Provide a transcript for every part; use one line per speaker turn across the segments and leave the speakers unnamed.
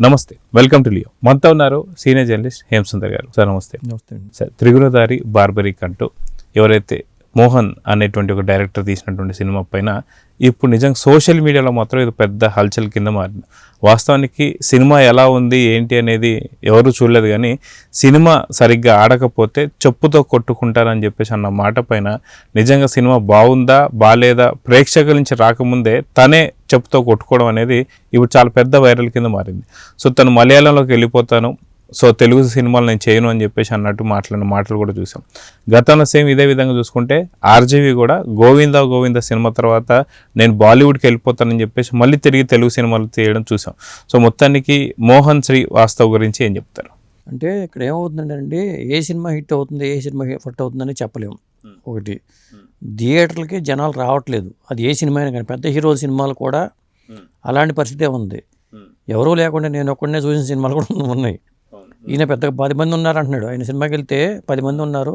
నమస్తే, welcome to Leo. మనతో ఉన్నారు సీనియర్ జర్నలిస్ట్ హేమసుందర్ గారు. సార్ నమస్తే.
నమస్తే
సార్, త్రిగుణధారి బార్బరిక్ అంటూ ఎవరైతే మోహన్ అనేటువంటి ఒక డైరెక్టర్ తీసినటువంటి సినిమా పైన ఇప్పుడు నిజంగా సోషల్ మీడియాలో మాత్రం ఇది పెద్ద హల్చల్ కింద మారింది. వాస్తవానికి సినిమా ఎలా ఉంది ఏంటి అనేది ఎవరు చూడలేదు, కానీ సినిమా సరిగ్గా ఆడకపోతే చెప్పుతో కొట్టుకుంటారని చెప్పేసి అన్న మాట పైన నిజంగా సినిమా బాగుందా బాలేదా ప్రేక్షకుల నుంచి రాకముందే తనే చెప్పుతో కొట్టుకోవడం అనేది ఇప్పుడు చాలా పెద్ద వైరల్ కింద మారింది. సో తను మలయాళంలోకి వెళ్ళిపోతాను, సో తెలుగు సినిమాలు నేను చేయను అని చెప్పేసి అన్నట్టు మాట్లాడిన మాటలు కూడా చూసాం. గతంలో సేమ్ ఇదే విధంగా చూసుకుంటే ఆర్జీవి కూడా గోవింద సినిమా తర్వాత నేను బాలీవుడ్కి వెళ్ళిపోతానని చెప్పేసి మళ్ళీ తిరిగి తెలుగు సినిమాలు తీయడం చూసాం. సో మొత్తానికి మోహన్ శ్రీవాస్తవ్ గురించి ఏం చెప్తారు?
అంటే ఇక్కడ ఏమవుతుందంటే ఏ సినిమా హిట్ అవుతుంది ఏ సినిమా హిట్ అవుతుందని చెప్పలేము. ఒకటి, థియేటర్లకి జనాలు రావట్లేదు. అది ఏ సినిమా అయినా కానీ, పెద్ద హీరోల సినిమాలు కూడా అలాంటి పరిస్థితే ఉంది. ఎవరూ లేకుండా నేను ఒక్కడనే చూసిన సినిమాలు కూడా ఉన్నాయి. ఈయన పెద్ద 10 మంది ఉన్నారు అంటున్నాడు. ఆయన సినిమాకి వెళ్తే 10 మంది ఉన్నారు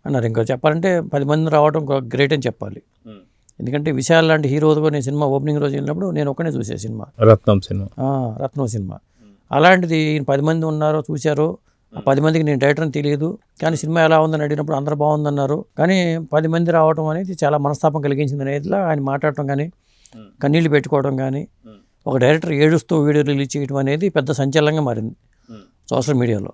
అన్నారు. ఇంకా చెప్పాలంటే 10 మంది రావడం గ్రేట్ అని చెప్పాలి. ఎందుకంటే విశాల్ లాంటి హీరోతో నేను సినిమా ఓపెనింగ్ రోజు వెళ్ళినప్పుడు నేను ఒక్కనే చూసే సినిమా రత్నం సినిమా. అలాంటిది ఈయన 10 మంది ఉన్నారు చూశారు. ఆ 10 మందికి నేను డైరెక్టర్ అని తెలియదు, కానీ సినిమా ఎలా ఉందని అడిగినప్పుడు అందరూ బాగుందన్నారు. కానీ 10 మంది రావడం అనేది చాలా మనస్తాపం కలిగించింది అనేది ఆయన మాట్లాడటం కానీ, కన్నీళ్ళు పెట్టుకోవడం కానీ, ఒక డైరెక్టర్ ఏడుస్తూ వీడియో రిలీజ్ చేయడం అనేది పెద్ద సంచలనంగా మారింది సోషల్ మీడియాలో.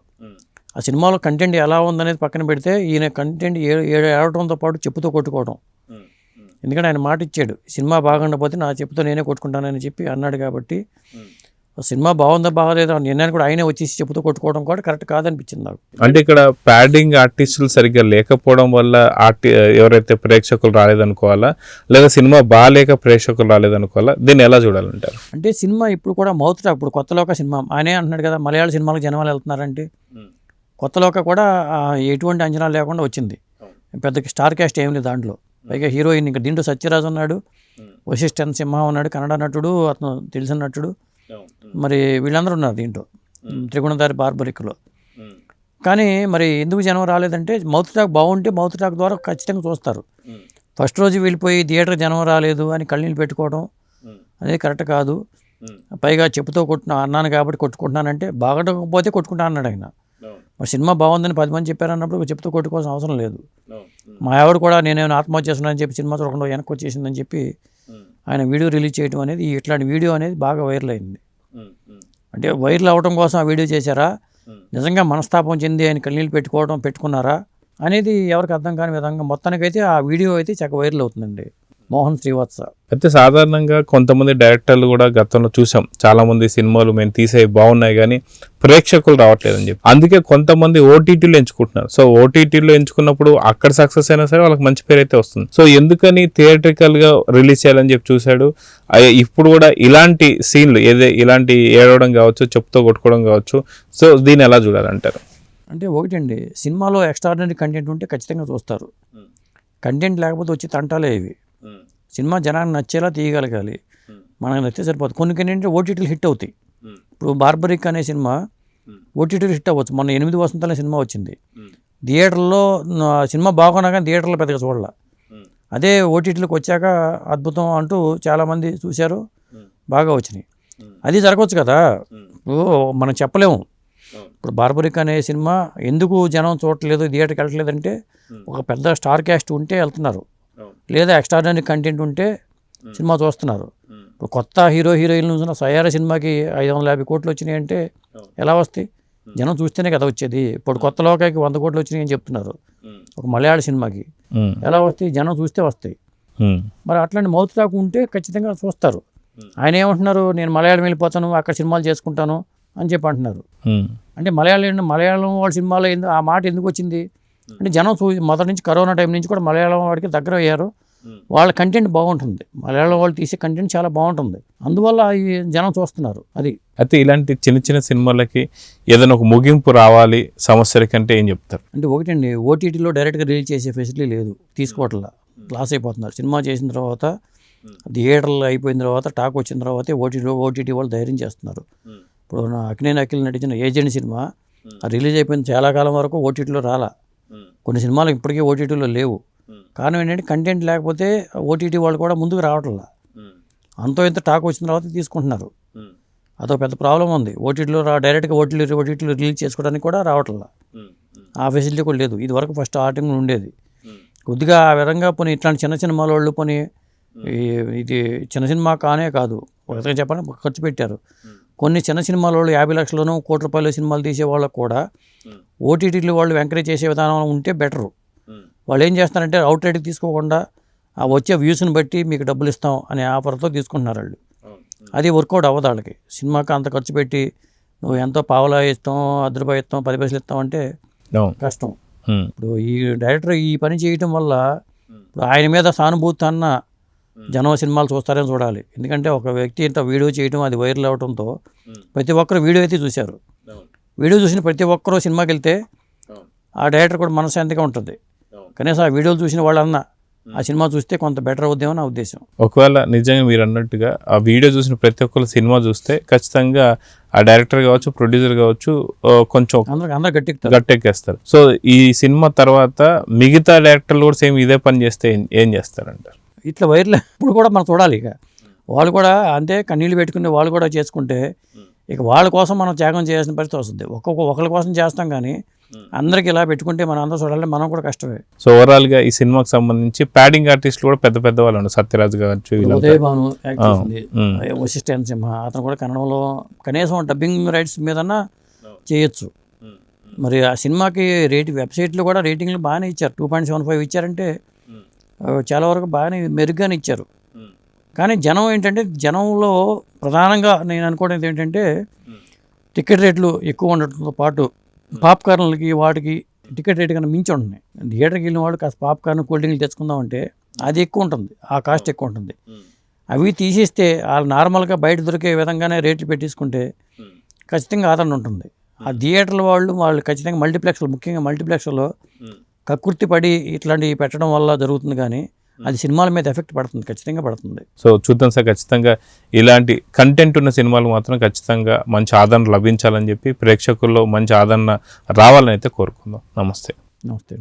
ఆ సినిమాలో కంటెంట్ ఎలా ఉందనేది పక్కన పెడితే ఈయన కంటెంట్ ఏడవడంతో పాటు చెప్పుతో కొట్టుకోవడం. ఎందుకంటే ఆయన మాట ఇచ్చాడు, సినిమా బాగుండకపోతే నా చెప్పుతో నేనే కొట్టుకుంటానని చెప్పి అన్నాడు. కాబట్టి సినిమా బాగుందా బాగలేదా నిర్ణయాన్ని కూడా ఆయనే వచ్చేసి చెప్పుతో కొట్టుకోవడం కూడా కరెక్ట్ కాదనిపించింది నాకు.
అంటే ఇక్కడ ప్యాడింగ్ ఆర్టిస్టులు సరిగ్గా లేకపోవడం వల్ల ఎవరైతే ప్రేక్షకులు రాలేదనుకోవాలా, లేదా సినిమా బాగాలేక ప్రేక్షకులు రాలేదనుకోవాలా, దీన్ని ఎలా చూడాలంటారు?
అంటే సినిమా ఇప్పుడు కూడా మౌత్ టాక్. ఇప్పుడు కొత్తలోక సినిమా ఆయనే అంటున్నాడు కదా, మలయాళ సినిమాలకు జనాలు వెళ్తున్నారంటే. కొత్తలోక కూడా ఎటువంటి అంచనాలు లేకుండా వచ్చింది. పెద్ద స్టార్ క్యాస్ట్ ఏం లేదు దాంట్లో. పైగా హీరోయిన్ ఇంకా దీంట్లో సత్యరాజ్ ఉన్నాడు, వశిష్ఠ సింహ ఉన్నాడు, కన్నడ నటుడు, అతను తెలిసిన నటుడు, మరి వీళ్ళందరూ ఉన్నారు దీంట్లో త్రిగుణధారి బార్బరిక్లో. కానీ మరి ఎందుకు జనం రాలేదంటే మౌత్ టాక్ బాగుంటే మౌత్ టాక్ ద్వారా ఖచ్చితంగా చూస్తారు. ఫస్ట్ రోజు వెళ్ళిపోయి థియేటర్ జనం రాలేదు అని కళ్ళనీళ్ళు పెట్టుకోవడం అనేది కరెక్ట్ కాదు. పైగా చెప్పుతో అన్నాను కాబట్టి కొట్టుకుంటున్నానంటే, బాగకపోతే కొట్టుకుంటా అన్నాడు ఆయన. మరి సినిమా బాగుందని 10 మంది చెప్పారన్నప్పుడు చెప్పుతో కొట్టుకోవాల్సిన అవసరం లేదు. మా ఆవిడ కూడా నేనేమైనా ఆత్మహత్య చేస్తున్నానని చెప్పి సినిమా చూడకుండా వెనక్కి వచ్చేసిందని చెప్పి ఆయన వీడియో రిలీజ్ చేయడం అనేది, ఇట్లాంటి వీడియో అనేది బాగా వైరల్ అయింది. అంటే వైరల్ అవ్వడం కోసం ఆ వీడియో చేశారా, నిజంగా మనస్తాపం చెంది ఆయన కన్నీళ్ళు పెట్టుకున్నారా అనేది ఎవరికి అర్థం కాని విధంగా మొత్తానికైతే ఆ వీడియో అయితే చక్కగా వైరల్ అవుతుందండి. మోహన్ శ్రీవాత్స
అయితే సాధారణంగా కొంతమంది డైరెక్టర్లు కూడా గతంలో చూసాం, చాలా మంది సినిమాలు మేము తీసే బాగున్నాయి కానీ ప్రేక్షకులు రావట్లేదని చెప్పి, అందుకే కొంతమంది ఓటీటీలో ఎంచుకుంటున్నారు. సో ఓటీటీలో ఎంచుకున్నప్పుడు అక్కడ సక్సెస్ అయినా సరే వాళ్ళకి మంచి పేరు అయితే వస్తుంది. సో ఎందుకని థియేట్రికల్ గా రిలీజ్ చేయాలని చెప్పి చూశాడు. ఇప్పుడు కూడా ఇలాంటి సీన్లు ఇలాంటి ఏడవడం కావచ్చు, చెప్పుతో కొట్టుకోవడం కావచ్చు, సో దీన్ని ఎలా చూడాలంటారు?
అంటే ఒకటండి, సినిమాలో ఎక్స్ట్రాడినరీ కంటెంట్ ఉంటే ఖచ్చితంగా చూస్తారు. కంటెంట్ లేకపోతే వచ్చి తంటాలే ఇవి. సినిమా జనాన్ని నచ్చేలా తీయగలగాలి, మనకు నచ్చితే సరిపోతుంది. కొన్ని ఏంటంటే ఓటీటీలు హిట్ అవుతాయి. ఇప్పుడు బార్బరిక్ అనే సినిమా ఓటీటీలు హిట్ అవ్వచ్చు. మొన్న 8 వసంతాల సినిమా వచ్చింది. థియేటర్లో సినిమా బాగున్నా కానీ థియేటర్లో పెద్దగా చూడాల. అదే ఓటీటీలకు వచ్చాక అద్భుతం అంటూ చాలామంది చూశారు, బాగా వచ్చినాయి. అది జరగవచ్చు కదా, ఇప్పుడు మనం చెప్పలేము. ఇప్పుడు బార్బరిక్ అనే సినిమా ఎందుకు జనం చూడట్లేదు, థియేటర్కి వెళ్ళట్లేదంటే ఒక పెద్ద స్టార్ క్యాస్ట్ ఉంటే వెళ్తున్నారు, లేదా ఎక్స్ట్రాడినరీ కంటెంట్ ఉంటే సినిమా చూస్తున్నారు. ఇప్పుడు కొత్త హీరోయిన్లు చూసిన సయారా సినిమాకి 550 కోట్లు వచ్చినాయి అంటే ఎలా వస్తాయి? జనం చూస్తేనే కదా వచ్చేది. ఇప్పుడు కొత్త లోకాకి 100 కోట్లు వచ్చినాయి అని చెప్తున్నారు. ఒక మలయాళ సినిమాకి ఎలా వస్తాయి? జనం చూస్తే వస్తాయి. మరి అట్లాంటి మౌత్ టాక్ ఉంటే ఖచ్చితంగా చూస్తారు. ఆయన ఏమంటున్నారు, నేను మలయాళం వెళ్ళిపోతాను, అక్కడ సినిమాలు చేసుకుంటాను అని చెప్పి అంటున్నారు. అంటే మలయాళం వాళ్ళ సినిమాలో ఆ మాట ఎందుకు వచ్చింది అంటే, జనం మొదటి నుంచి కరోనా టైం నుంచి కూడా మలయాళం వాడికి దగ్గర అయ్యారు. వాళ్ళ కంటెంట్ బాగుంటుంది, మలయాళం వాళ్ళు తీసే కంటెంట్ చాలా బాగుంటుంది, అందువల్ల ఈ జనం చూస్తున్నారు. అది
అయితే ఇలాంటి చిన్న చిన్న సినిమాలకి ఏదైనా ఒక ముగింపు రావాలి సమస్యల కంటే ఏం చెప్తారు?
అంటే ఒకటండి, ఓటీటీలో డైరెక్ట్గా రిలీజ్ చేసే ఫెసిలిటీ లేదు, తీసుకోవట్లా, లాస్ అయిపోతున్నారు. సినిమా చేసిన తర్వాత థియేటర్లు అయిపోయిన తర్వాత టాక్ వచ్చిన తర్వాత ఓటీటీ వాళ్ళు ధైర్యం చేస్తున్నారు. ఇప్పుడు అక్కినేని అఖిల్ నటించిన ఏజెంట్ సినిమా రిలీజ్ అయిపోయిన చాలా కాలం వరకు ఓటీటీలో రాలా. కొన్ని సినిమాలు ఇప్పటికీ ఓటీటీలో లేవు. కారణం ఏంటంటే కంటెంట్ లేకపోతే ఓటీటీ వాళ్ళు కూడా ముందుకు రావట్లా. అంతో ఇంత టాక్ వచ్చిన తర్వాత తీసుకుంటున్నారు. అదొక పెద్ద ప్రాబ్లం ఉంది. ఓటీటీలో డైరెక్ట్గా ఓటీటీలో రిలీజ్ చేసుకోవడానికి కూడా రావట్లేదు. ఆ ఫెసిలిటీ కూడా లేదు. ఇది వరకు ఫస్ట్ స్టార్టింగ్ ఉండేది. కొద్దిగా ఆ విధంగా పోనీ ఇట్లాంటి చిన్న సినిమాల వాళ్ళు పోనీ ఇది చిన్న సినిమా కానే కాదు, ఒక విధంగా చెప్పాలంటే ఖర్చు పెట్టారు. కొన్ని చిన్న సినిమాల వాళ్ళు 50 లక్షలను ₹1 కోటి సినిమాలు తీసే వాళ్ళకు కూడా ఓటీటీలు వాళ్ళు ఎంకరేజ్ చేసే విధానం ఉంటే బెటరు. వాళ్ళు ఏం చేస్తారంటే అవుట్ రేట్కి తీసుకోకుండా ఆ వచ్చే వ్యూస్ని బట్టి మీకు డబ్బులు ఇస్తాం అనే ఆఫర్తో తీసుకుంటున్నారు వాళ్ళు. అది వర్కౌట్ అవ్వదు వాళ్ళకి. సినిమాకి అంత ఖర్చు పెట్టి నువ్వు ఎంతో పావలా ఇస్తాం, ₹10 ఇస్తాం, 10 పైసలు ఇస్తాం అంటే కష్టం. ఇప్పుడు ఈ డైరెక్టర్ ఈ పని చేయటం వల్ల ఇప్పుడు ఆయన మీద సానుభూతి అన్న జనం సినిమాలు చూస్తారని చూడాలి. ఎందుకంటే ఒక వ్యక్తి ఇంత వీడియో చేయడం, అది వైరల్ అవడంతో ప్రతి ఒక్కరు వీడియో అయితే చూశారు. వీడియో చూసిన ప్రతి ఒక్కరూ సినిమాకి వెళ్తే ఆ డైరెక్టర్ కూడా మనశ్శాంతిగా ఉంటుంది. కనీసం ఆ వీడియోలు చూసిన వాళ్ళన్నా ఆ సినిమా చూస్తే కొంత బెటర్ అవుద్దేమో నా ఉద్దేశం.
ఒకవేళ నిజంగా మీరు అన్నట్టుగా ఆ వీడియో చూసిన ప్రతి ఒక్కరు సినిమా చూస్తే ఖచ్చితంగా ఆ డైరెక్టర్ కావచ్చు, ప్రొడ్యూసర్ కావచ్చు కొంచెం
అందరూ
గట్టెక్కేస్తారు. సో ఈ సినిమా తర్వాత మిగతా డైరెక్టర్లు కూడా సేమ్ ఇదే పని చేస్తే ఏం చేస్తారంటారు?
ఇట్లా వైర్లు ఇప్పుడు కూడా మనం చూడాలి. ఇక వాళ్ళు కూడా అంతే కన్నీళ్ళు పెట్టుకుని వాళ్ళు కూడా చేసుకుంటే ఇక వాళ్ళ కోసం మనం త్యాగం చేయాల్సిన పరిస్థితి వస్తుంది. ఒకళ్ళ కోసం చేస్తాం కానీ అందరికి ఇలా పెట్టుకుంటే మనం అందరూ చూడాలి, మనం కూడా కష్టమే.
సో ఓవరాల్గా ఈ సినిమాకి సంబంధించి ప్యాడింగ్ ఆర్టిస్టులు కూడా పెద్ద పెద్ద వాళ్ళు ఉన్నారు. సత్యరాజ్ కావచ్చు,
ఉదయభాను యాక్ట్ చేసింది, వశిష్ఠ సింహ, అతను కూడా కన్నడంలో కనీసం డబ్బింగ్ రైట్స్ మీదన్నా చేయొచ్చు. మరి ఆ సినిమాకి వెబ్సైట్లో కూడా రేటింగ్లు బాగానే ఇచ్చారు. 2.75 ఇచ్చారంటే చాలా వరకు బాగానే మెరుగ్గానే ఇచ్చారు. కానీ జనం ఏంటంటే జనంలో ప్రధానంగా నేను అనుకోవడం ఏంటంటే టికెట్ రేట్లు ఎక్కువ ఉండటంతో పాటు పాప్కార్న్లకి వాటికి టికెట్ రేట్ కన్నా మించి ఉంటున్నాయి. థియేటర్కి వెళ్ళిన వాళ్ళు కాస్త పాప్కార్న్, కూల్ డ్రింక్లు తెచ్చుకుందామంటే అది ఎక్కువ ఉంటుంది, ఆ కాస్ట్ ఎక్కువ ఉంటుంది. అవి తీసేస్తే వాళ్ళు నార్మల్గా బయట దొరికే విధంగానే రేట్లు పెట్టేసుకుంటే ఖచ్చితంగా ఆదరణ ఉంటుంది. ఆ థియేటర్ల వాళ్ళు ఖచ్చితంగా ముఖ్యంగా మల్టీప్లెక్స్లో కక్కుర్తి పడి ఇట్లాంటివి పెట్టడం వల్ల జరుగుతుంది. కానీ అది సినిమాల మీద ఎఫెక్ట్ పడుతుంది, ఖచ్చితంగా పడుతుంది.
సో చూద్దాం సార్, ఖచ్చితంగా ఇలాంటి కంటెంట్ ఉన్న సినిమాలు మాత్రం ఖచ్చితంగా మంచి ఆదరణ లభించాలని చెప్పి ప్రేక్షకుల్లో మంచి ఆదరణ రావాలని అయితే కోరుకుందాం. నమస్తే.
నమస్తే.